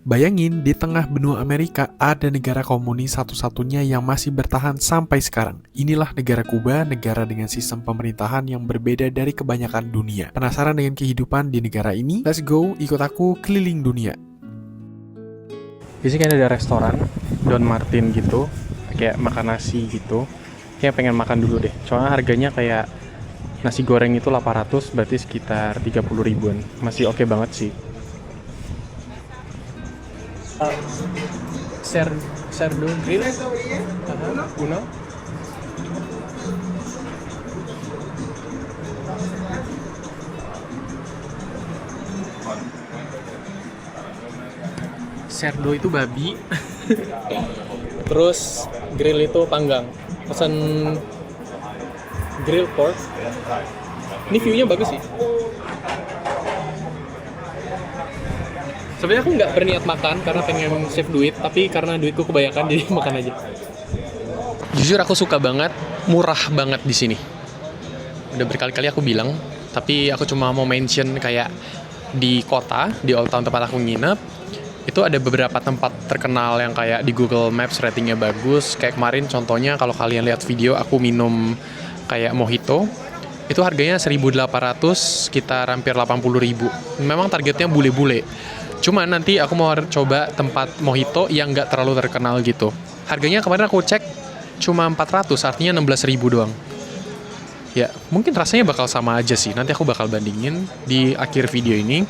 Bayangin, di tengah benua Amerika ada negara komunis satu-satunya yang masih bertahan sampai sekarang. Inilah negara Kuba, negara dengan sistem pemerintahan yang berbeda dari kebanyakan dunia. Penasaran dengan kehidupan di negara ini? Let's go, ikut aku keliling dunia. Di sini kan ada restoran Don Martin gitu, kayak makan nasi gitu. Kayak pengen makan dulu deh. Soalnya harganya kayak nasi goreng itu 800, berarti sekitar 30 ribuan. Masih oke banget sih. Cerdo grill. Uno. Cerdo itu babi. Terus grill itu panggang. Pesan grill pork. Ini view-nya bagus sih. Sebenarnya aku nggak berniat makan karena pengen save duit, tapi karena duitku kebanyakan jadi makan aja. Jujur aku suka banget, murah banget di sini. Udah berkali-kali aku bilang, tapi aku cuma mau mention kayak di kota, di Old Town tempat aku nginep, itu ada beberapa tempat terkenal yang kayak di Google Maps ratingnya bagus. Kayak kemarin contohnya kalau kalian lihat video aku minum kayak mojito, itu harganya 1.800, sekitar hampir 80.000. Memang targetnya bule-bule. Cuma nanti aku mau coba tempat mojito yang nggak terlalu terkenal gitu. Harganya kemarin aku cek cuma 400, artinya 16.000 doang. Ya, mungkin rasanya bakal sama aja sih. Nanti aku bakal bandingin di akhir video ini.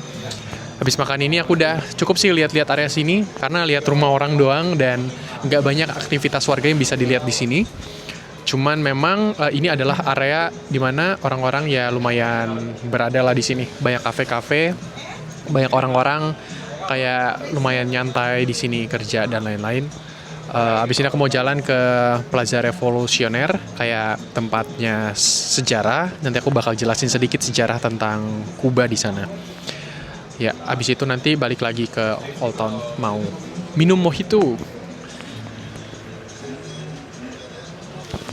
Habis makan ini aku udah cukup sih lihat-lihat area sini, karena lihat rumah orang doang dan nggak banyak aktivitas warga yang bisa dilihat di sini. Cuman memang ini adalah area dimana orang-orang ya lumayan berada lah di sini. Banyak kafe-kafe, banyak orang-orang kayak lumayan nyantai di sini kerja dan lain-lain. Abis ini aku mau jalan ke Plaza Revolusioner, kayak tempatnya sejarah. Nanti aku bakal jelasin sedikit sejarah tentang Kuba di sana. Ya, abis itu nanti balik lagi ke Old Town mau minum mojito.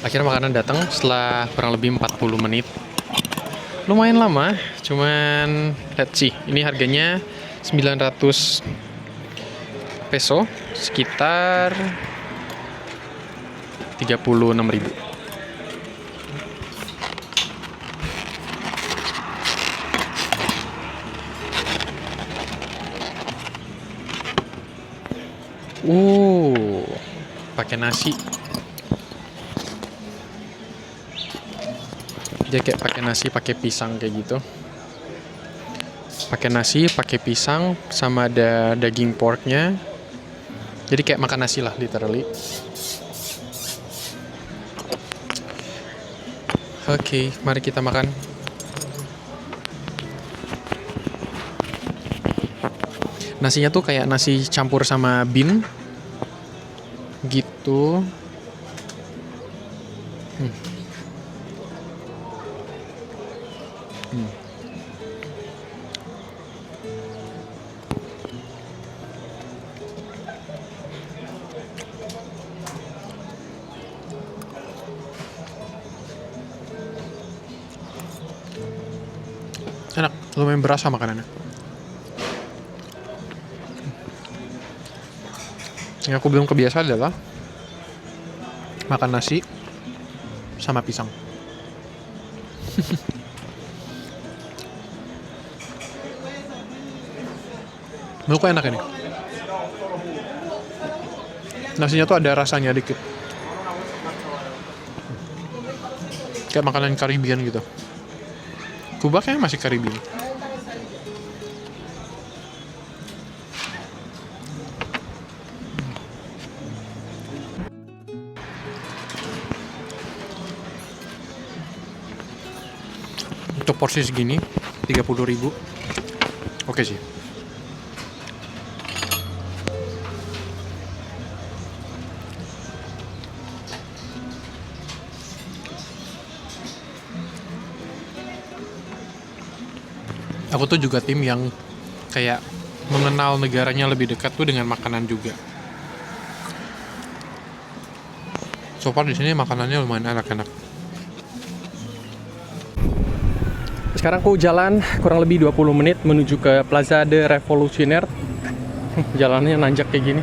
Akhirnya makanan datang setelah kurang lebih 40 menit. Lumayan lama, cuman let's see. Ini harganya 900 peso, sekitar 36.000. Pakai nasi. Dia kayak pakai nasi, pakai pisang kayak gitu. Pakai nasi, pakai pisang, sama ada daging porknya. Jadi kayak makan nasi lah, literally. Oke, mari kita makan. Nasinya tuh kayak nasi campur sama bean gitu. Enak, lumayan berasa makanannya. Yang aku belum kebiasa adalah makan nasi sama pisang. Menurutku enak ini. Nasinya tuh ada rasanya dikit. Kayak makanan Caribbean gitu. Kuba kayaknya masih Caribbean. Untuk porsi segini 30.000. Oke sih. Aku tuh juga tim yang kayak mengenal negaranya lebih dekat tuh dengan makanan juga. So far di sini makanannya lumayan enak-enak. Sekarang aku jalan kurang lebih 20 menit menuju ke Plaza de Revolusioner. Jalannya nanjak kayak gini.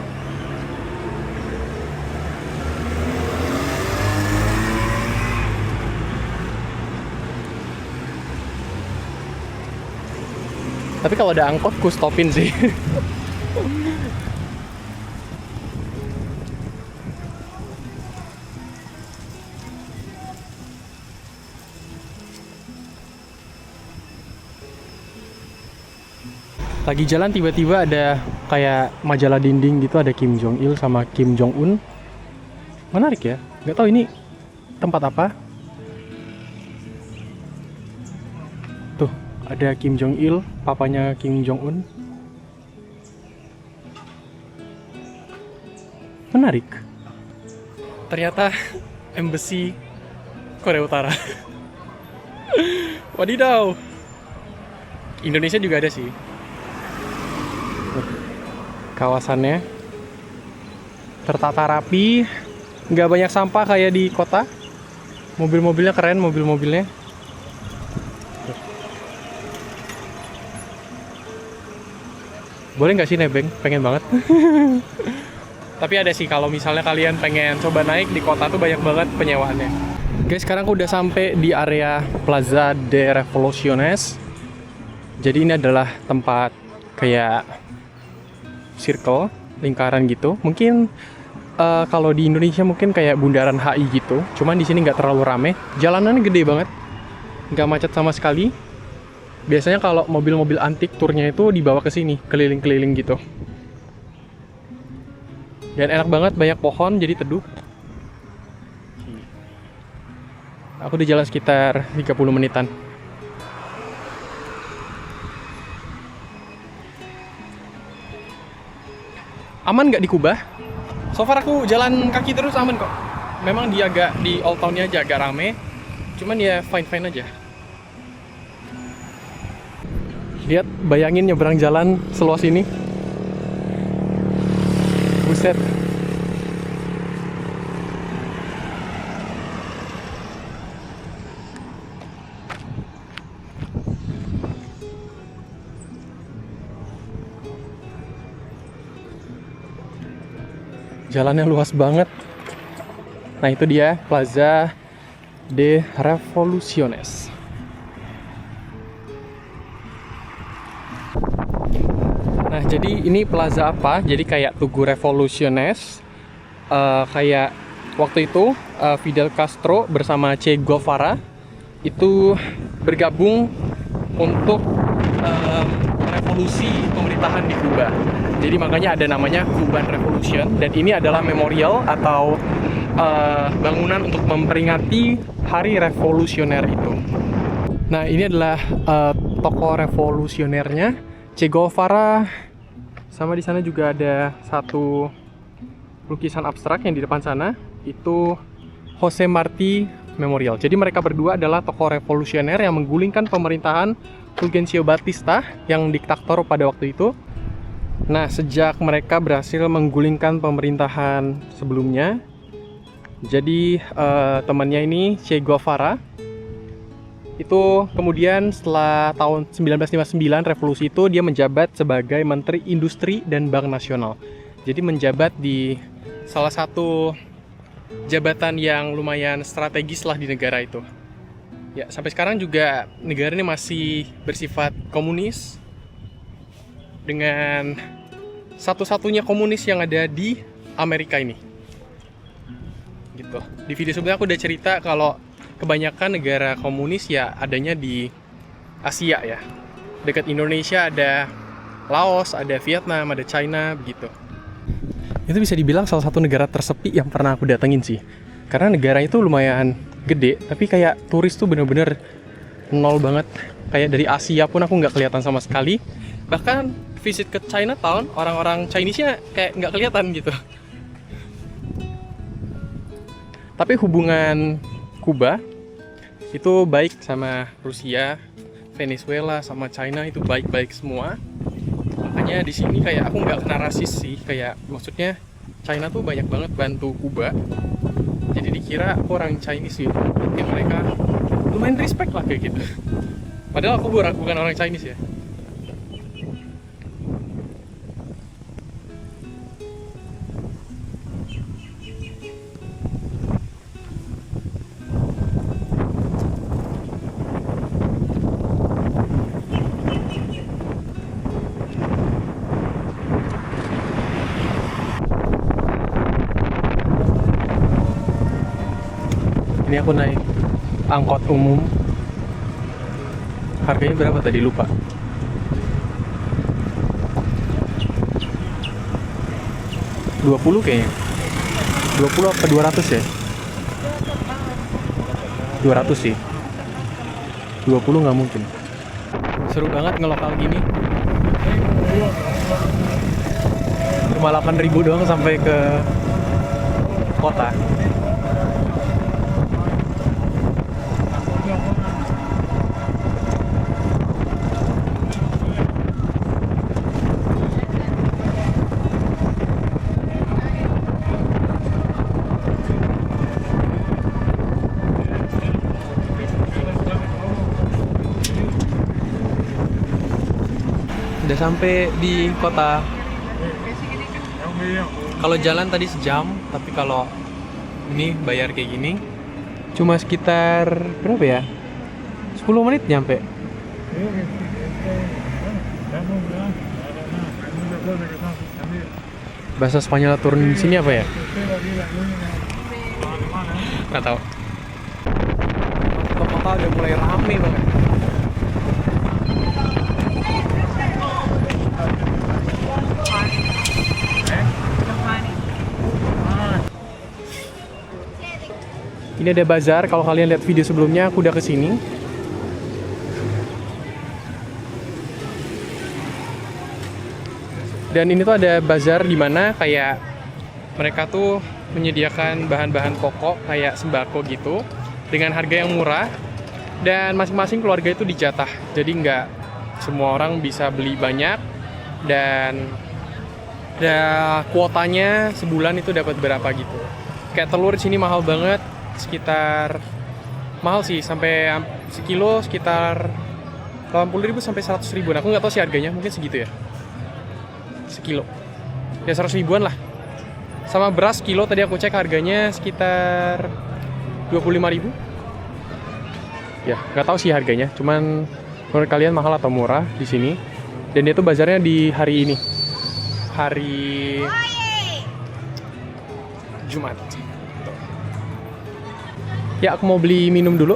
Tapi kalau ada angkot, ku stopin sih. Lagi jalan tiba-tiba ada kayak majalah dinding gitu, ada Kim Jong Il sama Kim Jong Un. Menarik ya, nggak tahu ini tempat apa. Tuh, ada Kim Jong Il, papanya Kim Jong Un. Menarik. Ternyata embassy Korea Utara. Wadidaw. Indonesia juga ada sih. Kawasannya tertata rapi, nggak banyak sampah kayak di kota. Mobil-mobilnya keren, mobil-mobilnya. Boleh nggak sih nebeng? Pengen banget. Tapi ada sih kalau misalnya kalian pengen coba naik di kota tuh banyak banget penyewaannya. Guys, sekarang aku udah sampai di area Plaza de Revoluciones. Jadi ini adalah tempat kayak circle, lingkaran gitu. Mungkin kalau di Indonesia mungkin kayak bundaran HI gitu. Cuman di sini nggak terlalu rame. Jalanannya gede banget, nggak macet sama sekali. Biasanya kalau mobil-mobil antik turnya itu dibawa ke sini, keliling-keliling gitu. Dan enak banget, banyak pohon jadi teduh. Aku udah jalan sekitar 30 menitan. Aman nggak di Kuba? So far aku jalan kaki terus aman kok. Memang dia agak di Old Town-nya aja agak rame. Cuman ya fine-fine aja. Lihat, bayangin nyebrang jalan seluas ini. Buset. Jalannya luas banget. Nah, itu dia Plaza de Revoluciones. Nah, jadi ini plaza apa? Jadi kayak Tugu Revoluciones. Kayak waktu itu Fidel Castro bersama Che Guevara itu bergabung untuk revolusi pemerintahan di Kuba. Jadi makanya ada namanya Cuban Revolution, dan ini adalah memorial atau bangunan untuk memperingati hari revolusioner itu. Nah, ini adalah tokoh revolusionernya Che Guevara, sama di sana juga ada satu lukisan abstrak yang di depan sana, itu Jose Marti Memorial. Jadi mereka berdua adalah tokoh revolusioner yang menggulingkan pemerintahan Fulgencio Batista yang diktator pada waktu itu. Nah, sejak mereka berhasil menggulingkan pemerintahan sebelumnya, jadi temannya ini Che Guevara itu kemudian setelah tahun 1959 revolusi itu dia menjabat sebagai Menteri Industri dan Bank Nasional. Jadi menjabat di salah satu jabatan yang lumayan strategis lah di negara itu. Ya, sampai sekarang juga negara ini masih bersifat komunis, dengan satu-satunya komunis yang ada di Amerika ini. Gitu. Di video sebelumnya aku udah cerita kalau kebanyakan negara komunis ya adanya di Asia ya. Dekat Indonesia ada Laos, ada Vietnam, ada China, begitu. Itu bisa dibilang salah satu negara tersepi yang pernah aku datengin sih. Karena negara itu lumayan gede, tapi kayak turis tuh bener-bener nol banget. Kayak dari Asia pun aku nggak kelihatan sama sekali. Bahkan visit ke Chinatown, orang-orang Chinese-nya kayak nggak kelihatan gitu. Tapi hubungan Kuba itu baik sama Rusia, Venezuela, sama China itu baik-baik semua. Makanya di sini kayak aku nggak kena rasis sih, kayak maksudnya China tuh banyak banget bantu Kuba. Jadi dikira aku orang Chinese gitu, ya mereka lumayan respect lah kayak gitu. Padahal aku bukan orang Chinese ya. Ini aku naik angkot umum. Harganya berapa tadi lupa. $20 kayaknya. 20 apa 200 ya? 200 sih. 20 nggak mungkin. Seru banget ngelokal gini. Cuma 8.000 doang sampai ke kota. Udah sampai di kota. Kalau jalan tadi sejam, tapi kalau ini bayar kayak gini cuma sekitar berapa ya? 10 menit nyampe. Bahasa Spanyol turun di sini apa ya? Nggak tahu. Kota udah mulai rame banget. Ini ada bazar, kalau kalian lihat video sebelumnya aku udah kesini. Dan ini tuh ada bazar di mana kayak mereka tuh menyediakan bahan-bahan pokok kayak sembako gitu dengan harga yang murah dan masing-masing keluarga itu dijatah. Jadi nggak semua orang bisa beli banyak dan kuotanya sebulan itu dapat berapa gitu. Kayak telur di sini mahal banget. Sekitar mahal sih, sampai sekilo sekitar 80.000 sampai 100.000. Aku nggak tahu sih harganya, mungkin segitu ya, sekilo ya 100 ribuan lah. Sama beras kilo tadi aku cek harganya sekitar 25.000 ya, nggak tahu sih harganya, cuman menurut kalian mahal atau murah di sini. Dan dia tuh bazarnya di hari ini, hari Jumat. Ya, aku mau beli minum dulu.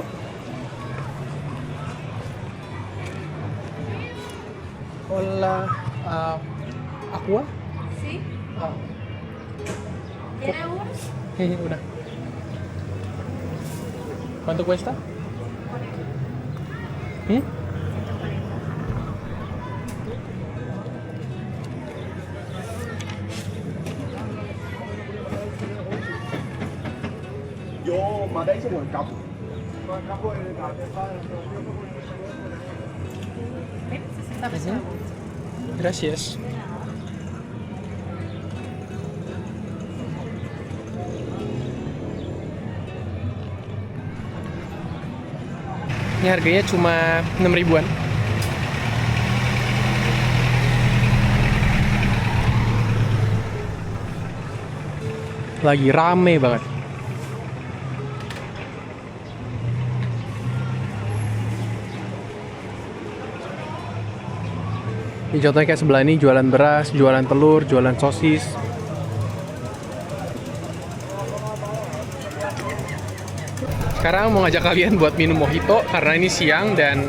Hola, aqua? Sí. Ah, ¿Tiene uno? udah. ¿Cuánto cuesta? ¿Hmm? Yo mandé ese buen campo. ¿Ven? 60 pesos. Gracias. Ini harganya cuma 6 ribuan. Lagi rame banget. Ini contohnya kayak sebelah ini jualan beras, jualan telur, jualan sosis. Sekarang mau ngajak kalian buat minum mojito karena ini siang dan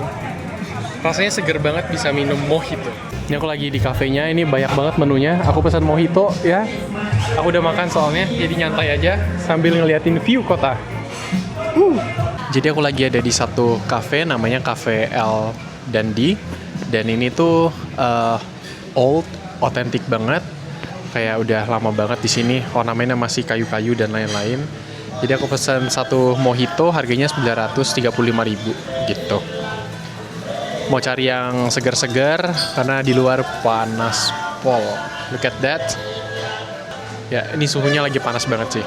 rasanya seger banget bisa minum mojito. Ini aku lagi di kafenya, ini banyak banget menunya. Aku pesan mojito ya. Aku udah makan soalnya, jadi nyantai aja sambil ngeliatin view kota. Jadi aku lagi ada di satu cafe namanya Cafe El Dandy. Dan ini tuh old, otentik banget. Kayak udah lama banget di sini. Ornamennya masih kayu-kayu dan lain-lain. Jadi aku pesan satu mojito, harganya 935.000 gitu. Mau cari yang segar-segar karena di luar panas pol. Look at that. Ya, ini suhunya lagi panas banget sih.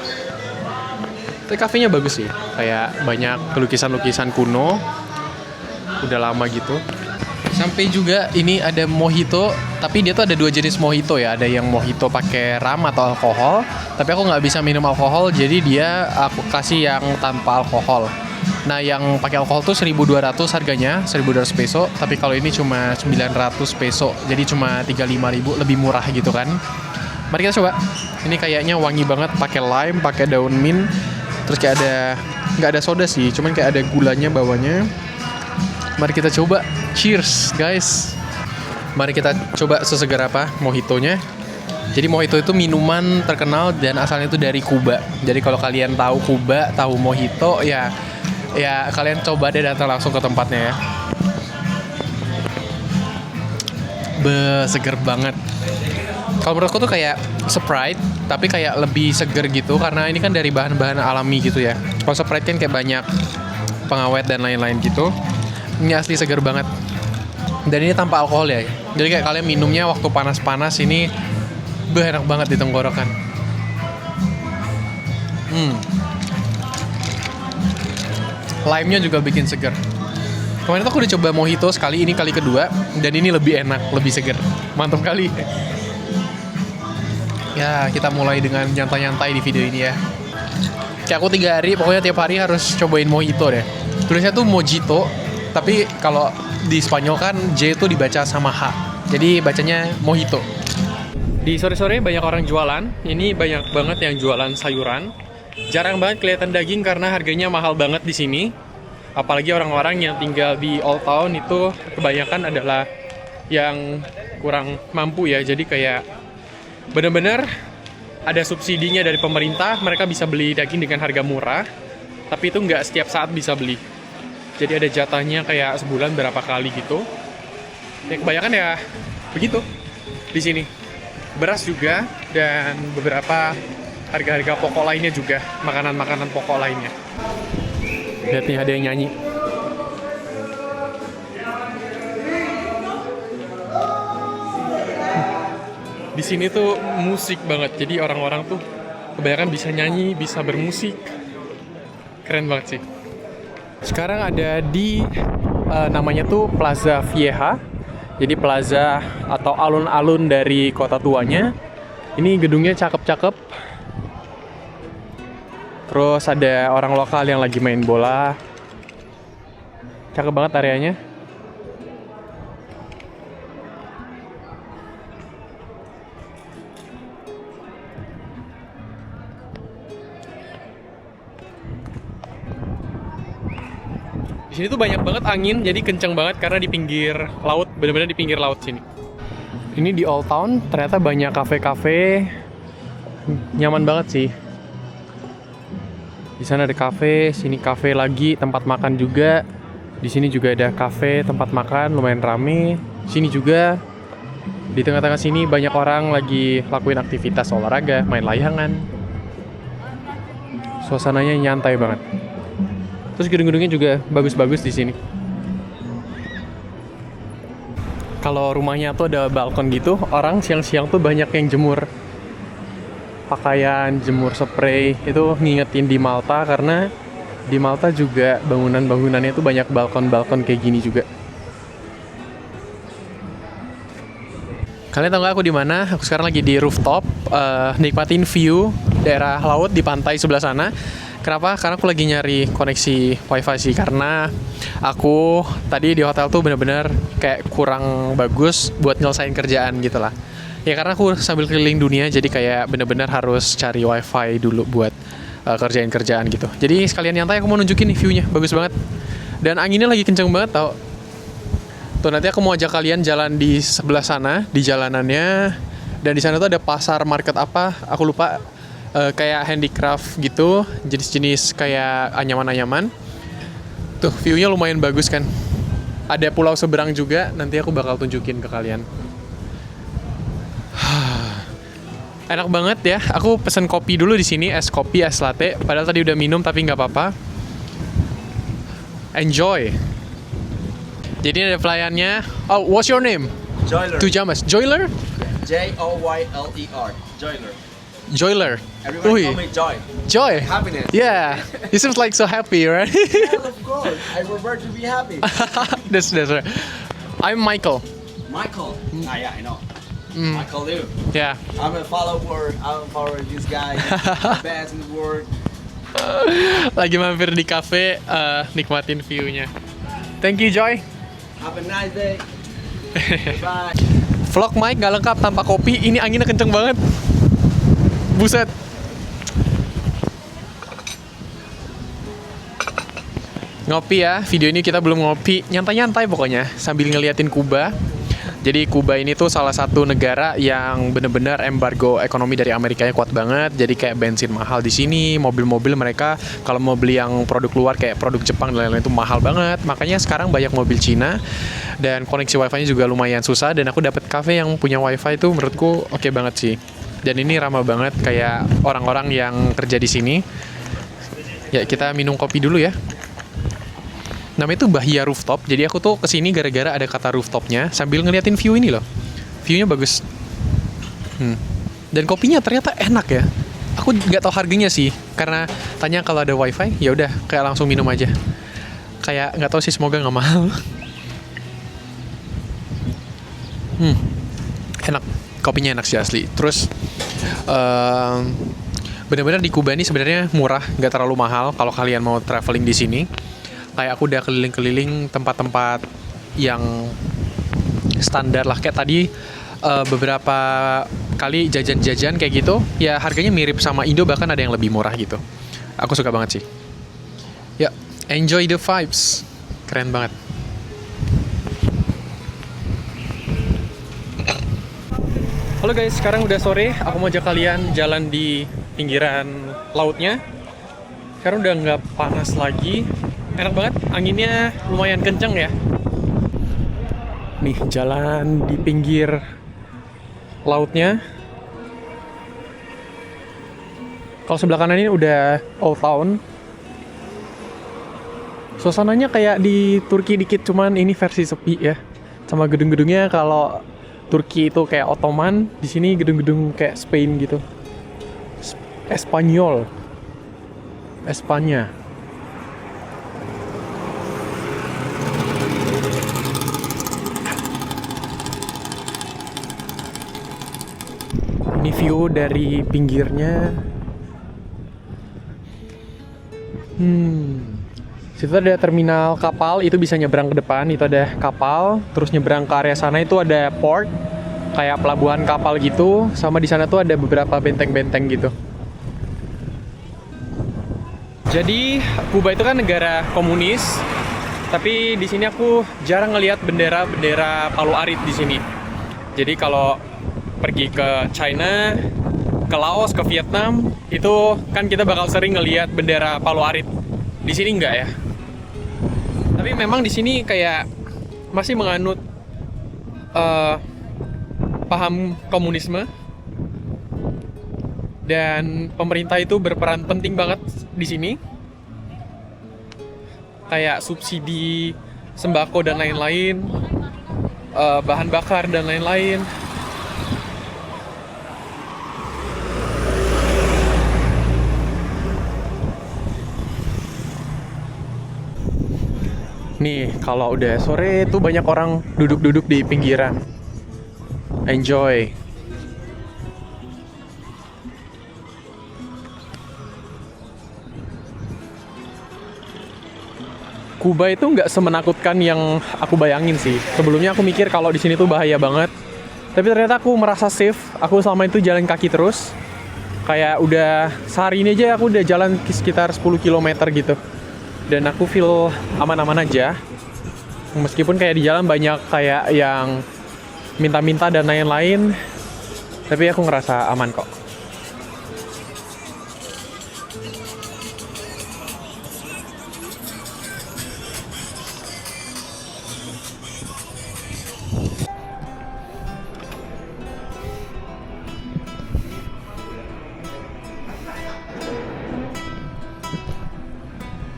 Tapi kafenya bagus sih. Kayak banyak lukisan-lukisan kuno. Udah lama gitu. Sampai juga ini ada mojito, tapi dia tuh ada dua jenis mojito ya. Ada yang mojito pakai rum atau alkohol, tapi aku nggak bisa minum alkohol, jadi dia aku kasih yang tanpa alkohol. Nah, yang pakai alkohol tuh 1.200 harganya, 1.200 peso, tapi kalau ini cuma 900 peso, jadi cuma 35.000, lebih murah gitu kan. Mari kita coba. Ini kayaknya wangi banget, pakai lime, pakai daun mint, terus kayak ada nggak ada soda sih, cuman kayak ada gulanya bawahnya. Mari kita coba. Cheers, guys. Mari kita coba sesegar apa mojitonya. Jadi mojito itu minuman terkenal dan asalnya itu dari Kuba. Jadi kalau kalian tahu Kuba, tahu mojito, ya kalian coba deh datang langsung ke tempatnya ya. Seger banget. Kalau menurutku tuh kayak Sprite, tapi kayak lebih seger gitu karena ini kan dari bahan-bahan alami gitu ya. Kalau Sprite kan kayak banyak pengawet dan lain-lain gitu. Ini asli seger banget. Dan ini tanpa alkohol ya. Jadi kayak kalian minumnya waktu panas-panas ini enak banget di tenggorokan. Lime-nya juga bikin seger. Kemarin tuh aku udah coba mojito sekali, ini kali kedua, dan ini lebih enak, lebih seger. Mantap kali. Ya, kita mulai dengan nyantai-nyantai di video ini ya. Kayak aku 3 hari, pokoknya tiap hari harus cobain mojito deh. Tulisnya tuh mojito, tapi kalau di Spanyol kan J itu dibaca sama H. Jadi bacanya mojito. Di sore-sore banyak orang jualan. Ini banyak banget yang jualan sayuran. Jarang banget kelihatan daging karena harganya mahal banget di sini. Apalagi orang-orang yang tinggal di Old Town itu kebanyakan adalah yang kurang mampu ya. Jadi kayak bener-bener ada subsidinya dari pemerintah. Mereka bisa beli daging dengan harga murah. Tapi itu nggak setiap saat bisa beli. Jadi ada jatahnya kayak sebulan berapa kali gitu. Ya kebanyakan ya begitu di sini. Beras juga, dan beberapa harga-harga pokok lainnya juga, makanan-makanan pokok lainnya. Lihat nih, ada yang nyanyi. Di sini tuh musik banget, jadi orang-orang tuh kebanyakan bisa nyanyi, bisa bermusik. Keren banget sih. Sekarang ada di namanya tuh Plaza Vieja. Jadi plaza atau alun-alun dari kota tuanya. Ini gedungnya cakep-cakep. Terus ada orang lokal yang lagi main bola. Cakep banget areanya. Di sini tuh banyak banget angin, jadi kenceng banget karena di pinggir laut, benar-benar di pinggir laut sini. Ini di Old Town, ternyata banyak kafe-kafe, nyaman banget sih. Di sana ada kafe, sini kafe lagi, tempat makan juga. Di sini juga ada kafe, tempat makan, lumayan rame. Sini juga, di tengah-tengah sini banyak orang lagi lakuin aktivitas olahraga, main layangan. Suasananya nyantai banget. Terus gedung-gedungnya juga bagus-bagus di sini. Kalau rumahnya tuh ada balkon gitu, orang siang-siang tuh banyak yang jemur pakaian, jemur spray. Itu ngingetin di Malta karena di Malta juga bangunan-bangunannya tuh banyak balkon-balkon kayak gini juga. Kalian tahu nggak aku di mana? Aku sekarang lagi di rooftop, nikmatin view daerah laut di pantai sebelah sana. Kenapa? Karena aku lagi nyari koneksi wifi sih. Karena aku tadi di hotel tuh bener-bener kayak kurang bagus buat nyelesain kerjaan gitu lah. Ya karena aku sambil keliling dunia, jadi kayak bener-bener harus cari wifi dulu buat kerjain kerjaan gitu. Jadi sekalian nyantai aku mau nunjukin nih view-nya, bagus banget. Dan anginnya lagi kenceng banget tau. Tuh nanti aku mau ajak kalian jalan di sebelah sana, di jalanannya. Dan di sana tuh ada pasar market apa, aku lupa. Kayak handicraft gitu, jenis-jenis kayak anyaman-anyaman. Tuh view-nya lumayan bagus kan. Ada pulau seberang juga, nanti aku bakal tunjukin ke kalian. Enak banget ya. Aku pesen kopi dulu di sini, es kopi, es latte. Padahal tadi udah minum tapi nggak apa-apa. Enjoy. Jadi ada pelayannya. Oh, what's your name? Joyler. Tujamas. Joyler? Joyler. Joyler. Joyler. Everybody Ui. call me Joy. Joy. Happiness. Yeah. You seems like so happy, right? Yes, of course. I prefer to be happy. that's right. I'm Michael. Michael. Yeah, I know. Michael Liu. Yeah. I'm a follower. I'm a follower of this guy. The best in the world. Lagi mampir di cafe, nikmatin view-nya. Thank you, Joy. Have a nice day. Bye. Vlog Mike nggak lengkap tanpa kopi. Ini anginnya kenceng banget. Buset. Ngopi ya, video ini kita belum ngopi, nyantai-nyantai pokoknya sambil ngeliatin Kuba. Jadi Kuba ini tuh salah satu negara yang bener-bener embargo ekonomi dari Amerikanya kuat banget. Jadi kayak bensin mahal di sini, mobil-mobil mereka kalau mau beli yang produk luar kayak produk Jepang dan lain-lain itu mahal banget. Makanya sekarang banyak mobil Cina dan koneksi wifi-nya juga lumayan susah. Dan aku dapat cafe yang punya wifi itu menurutku oke banget sih. Dan ini ramah banget kayak orang-orang yang kerja di sini. Ya kita minum kopi dulu ya. Namanya tuh Bahia Rooftop. Jadi aku tuh kesini gara-gara ada kata rooftopnya sambil ngeliatin view ini loh. View-nya bagus. Dan kopinya ternyata enak ya. Aku nggak tahu harganya sih, karena tanya kalau ada wifi, ya udah kayak langsung minum aja. Kayak nggak tahu sih, semoga nggak mahal. Enak. Kopinya enak sih asli. Terus bener-bener di Kuba ini sebenarnya murah, nggak terlalu mahal kalau kalian mau traveling di sini. Kayak aku udah keliling-keliling tempat-tempat yang standar lah. Kayak tadi beberapa kali jajan-jajan kayak gitu. Ya harganya mirip sama Indo, bahkan ada yang lebih murah gitu. Aku suka banget sih. Ya, enjoy the vibes. Keren banget. Halo guys, sekarang udah sore. Aku mau ajak kalian jalan di pinggiran lautnya. Sekarang udah nggak panas lagi. Enak banget, anginnya lumayan kenceng ya. Nih, jalan di pinggir lautnya. Kalau sebelah kanan ini udah Old Town. Suasananya kayak di Turki dikit, cuman ini versi sepi ya. Sama gedung-gedungnya kalau Turki itu kayak Ottoman, di sini gedung-gedung kayak Spain gitu. Espanyol. Espanya. Ini view dari pinggirnya. Situ ada terminal kapal, itu bisa nyebrang ke depan. Itu ada kapal, terus nyebrang ke area sana itu ada port, kayak pelabuhan kapal gitu. Sama di sana tuh ada beberapa benteng-benteng gitu. Jadi Kuba itu kan negara komunis, tapi di sini aku jarang ngelihat bendera Palu Arit di sini. Jadi kalau pergi ke China, ke Laos, ke Vietnam, itu kan kita bakal sering ngelihat bendera Palu Arit. Di sini enggak ya. Tapi memang di sini kayak masih menganut paham komunisme. Dan pemerintah itu berperan penting banget di sini. Kayak subsidi sembako dan lain-lain, bahan bakar dan lain-lain. Nih, kalau udah sore tuh banyak orang duduk-duduk di pinggiran. Enjoy. Kuba itu nggak semenakutkan yang aku bayangin sih. Sebelumnya aku mikir kalau di sini tuh bahaya banget. Tapi ternyata aku merasa safe. Aku selama itu jalan kaki terus. Kayak udah sehari ini aja aku udah jalan sekitar 10 km gitu. Dan aku feel aman-aman aja. Meskipun kayak di jalan banyak kayak yang minta-minta dan lain-lain, tapi aku ngerasa aman kok.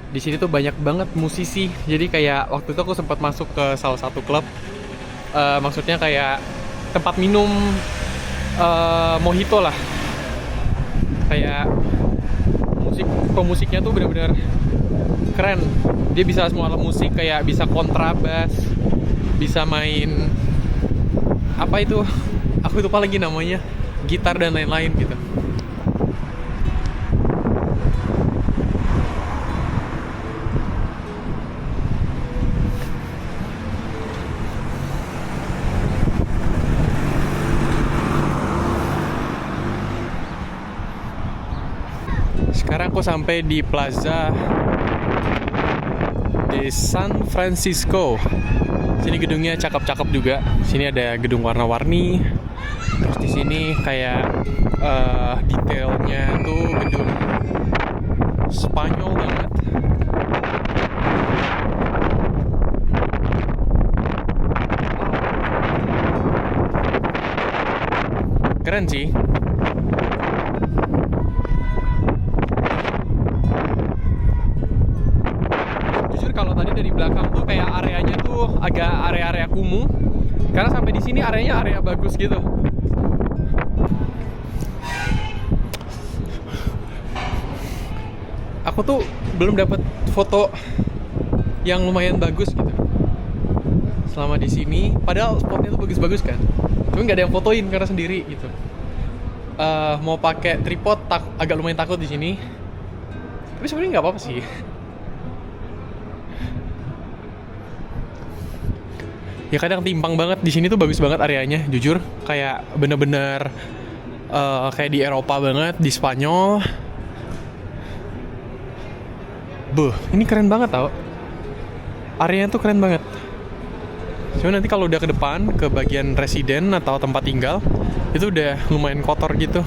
Di sini tuh banyak banget musisi. Jadi kayak waktu itu aku sempat masuk ke salah satu klub. Maksudnya kayak tempat minum mojito lah. Kayak pemusiknya tuh benar-benar keren. Dia bisa semua alat musik, kayak bisa kontrabas, bisa main apa itu? Aku lupa lagi namanya, gitar dan lain-lain gitu. Sekarang aku sampai di Plaza de San Francisco. Sini gedungnya cakep-cakep juga. Sini ada gedung warna-warni. Terus di sini kayak detailnya tuh gedung Spanyol banget. Keren sih. Jujur kalau tadi dari belakang tuh kayak areanya tuh agak area-area kumuh. Karena sampai di sini areanya area bagus gitu. Aku tuh belum dapat foto yang lumayan bagus gitu selama di sini. Padahal spotnya tuh bagus-bagus kan. Cuma nggak ada yang fotoin karena sendiri gitu. Mau pakai tripod agak lumayan takut di sini. Tapi sebenarnya nggak apa-apa sih. Ya kadang timpang banget di sini tuh bagus banget areanya, jujur kayak bener-bener kayak di Eropa banget, di Spanyol. Buh, ini keren banget tau. Areanya tuh keren banget. Cuma nanti kalau udah ke depan, ke bagian residen atau tempat tinggal, itu udah lumayan kotor gitu.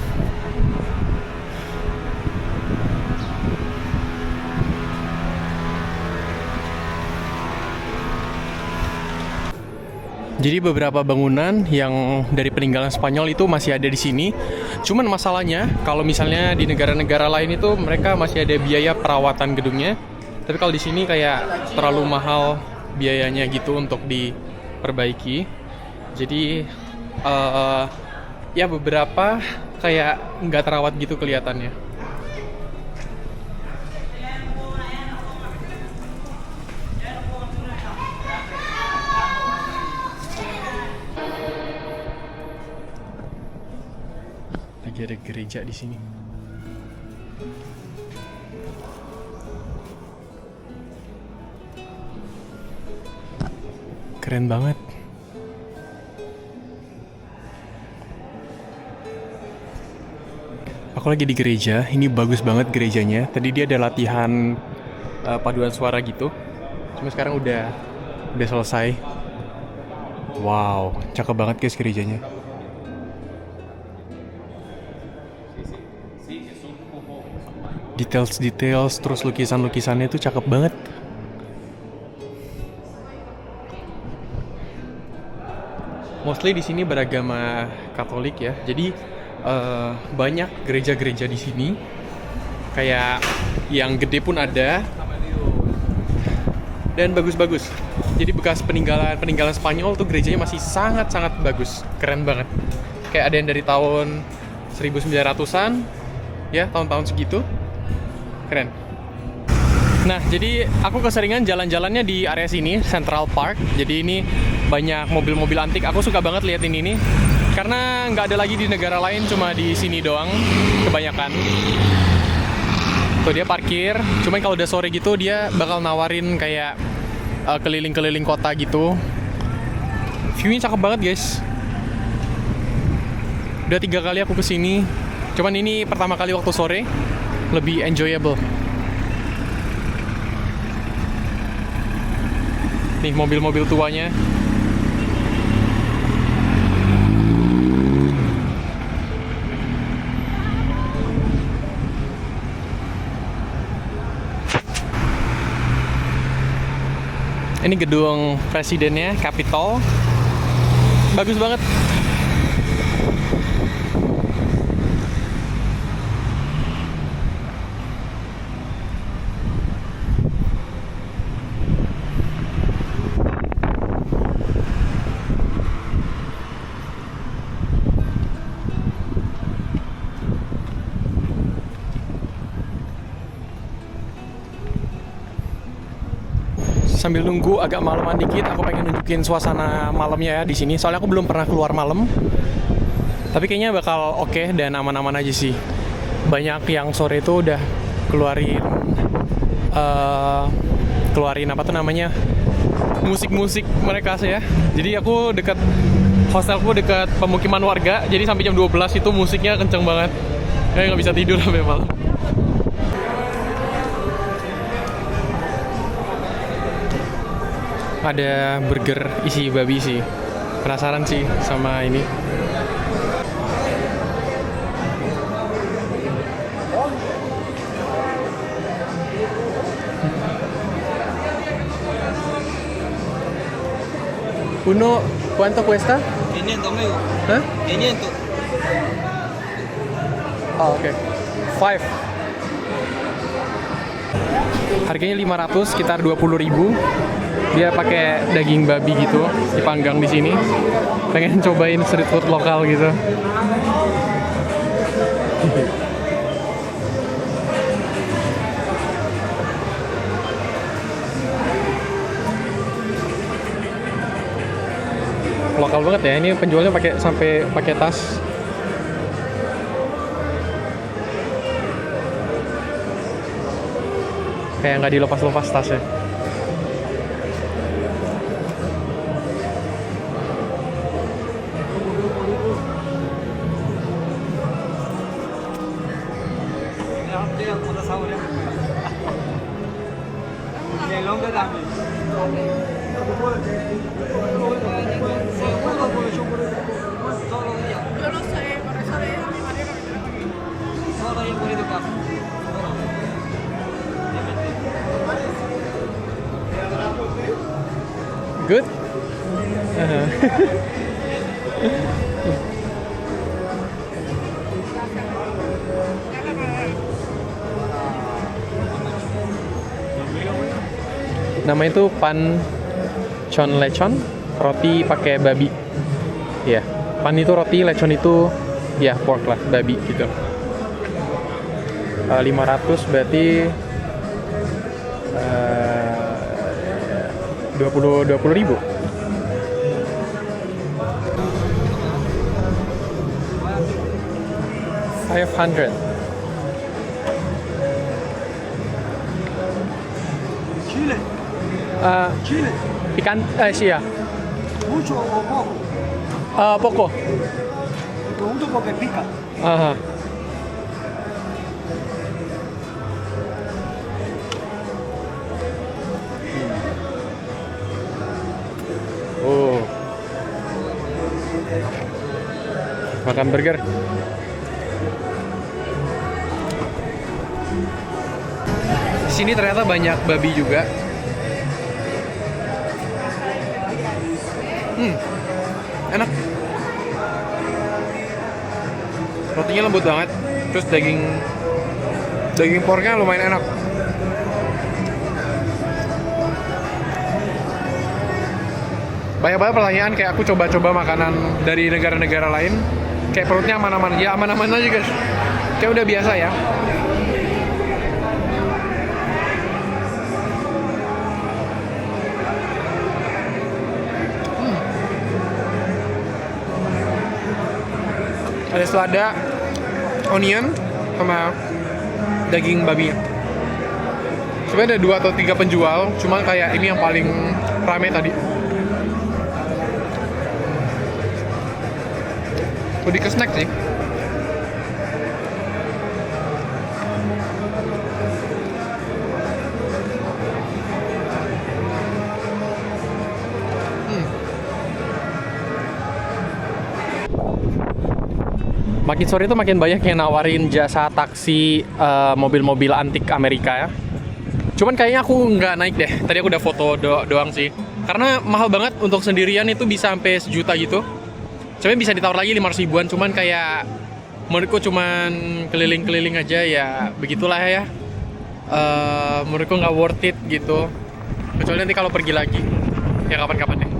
Jadi beberapa bangunan yang dari peninggalan Spanyol itu masih ada di sini. Cuman masalahnya kalau misalnya di negara-negara lain itu mereka masih ada biaya perawatan gedungnya. Tapi kalau di sini kayak terlalu mahal biayanya gitu untuk diperbaiki. Jadi ya beberapa kayak nggak terawat gitu kelihatannya. Lagi ada gereja di sini. Keren banget. Aku lagi di gereja. Ini bagus banget gerejanya. Tadi dia ada latihan paduan suara gitu. Cuma sekarang udah selesai. Wow, cakep banget guys gerejanya. Details terus lukisannya itu cakep banget. Mostly di sini beragama Katolik ya. Jadi banyak gereja-gereja di sini. Kayak yang gede pun ada. Dan bagus-bagus. Jadi bekas peninggalan Spanyol tuh gerejanya masih sangat-sangat bagus. Keren banget. Kayak ada yang dari tahun 1900-an ya, tahun-tahun segitu. Keren. Nah, jadi aku keseringan jalan-jalannya di area sini, Central Park. Jadi ini banyak mobil-mobil antik. Aku suka banget liatin ini. Karena nggak ada lagi di negara lain, cuma di sini doang kebanyakan. Tuh dia parkir. Cuman kalau udah sore gitu dia bakal nawarin kayak keliling-keliling kota gitu. View-nya cakep banget guys. Udah 3 kali aku kesini. Cuman ini pertama kali waktu sore. Lebih enjoyable. Nih mobil-mobil tuanya. Ini gedung presidennya, Capitol. Bagus banget. Sambil nunggu agak malaman dikit, aku pengen nunjukin suasana malamnya ya di sini. Soalnya aku belum pernah keluar malam. Tapi kayaknya bakal oke dan aman-aman aja sih. Banyak yang sore itu udah keluarin apa tuh namanya, musik-musik mereka sih ya. Jadi aku hostelku dekat pemukiman warga. Jadi sampai jam 12 itu musiknya kenceng banget. Kayak nggak bisa tidur sampai malam. ada burger isi babi sih. Penasaran sih sama ini. Uno, ¿cuánto cuesta? 500 amigo. Hah? 500. Oh, oke. 5. Harganya 500, sekitar 20.000. Dia pakai daging babi gitu, dipanggang di sini. Pengen cobain street food lokal gitu. Lokal banget ya, ini penjualnya sampai pakai tas. Kayak nggak dilepas-lepas tasnya. Yo no sé, por eso le dije a mi marido que me diera para aquí. Good? Namanya itu pancon lechon, roti pakai babi. Ya, pan itu roti, lechon itu ya pork lah, babi gitu. 500 berarti 20.000. $500. Chile. Chile. Ikan, sí, ya. Mucho o poco. Poco. Te pregunto porque pica. Ajá. Oh. Makan burger. Sini ternyata banyak babi juga. Enak. Rotinya lembut banget. Terus daging porknya lumayan enak. Banyak banget pertanyaan kayak aku coba-coba makanan dari negara-negara lain, kayak perutnya aman-aman. Ya aman-aman aja guys. Kayak udah biasa ya. Ada selada, onion, sama daging babinya. Sebenarnya ada 2 atau 3 penjual, cuma kayak ini yang paling rame tadi. Lebih ke snack sih. Makin sore itu makin banyak yang nawarin jasa taksi mobil-mobil antik Amerika ya. Cuman kayaknya aku nggak naik deh. Tadi aku udah foto doang sih. Karena mahal banget, untuk sendirian itu bisa sampai 1 juta gitu. Sebenarnya bisa ditawar lagi 500 ribuan, cuman kayak menurutku cuman keliling-keliling aja ya, begitulah ya. Menurutku nggak worth it gitu. Kecuali nanti kalau pergi lagi, ya kapan-kapan deh.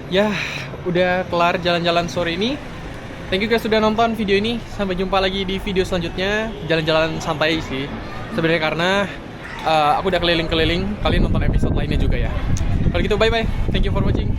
Ya, udah kelar jalan-jalan sore ini. Thank you guys sudah nonton video ini. Sampai jumpa lagi di video selanjutnya. Jalan-jalan santai sih sebenarnya, karena aku udah keliling-keliling. Kalian nonton episode lainnya juga ya. Kalau gitu bye-bye. Thank you for watching.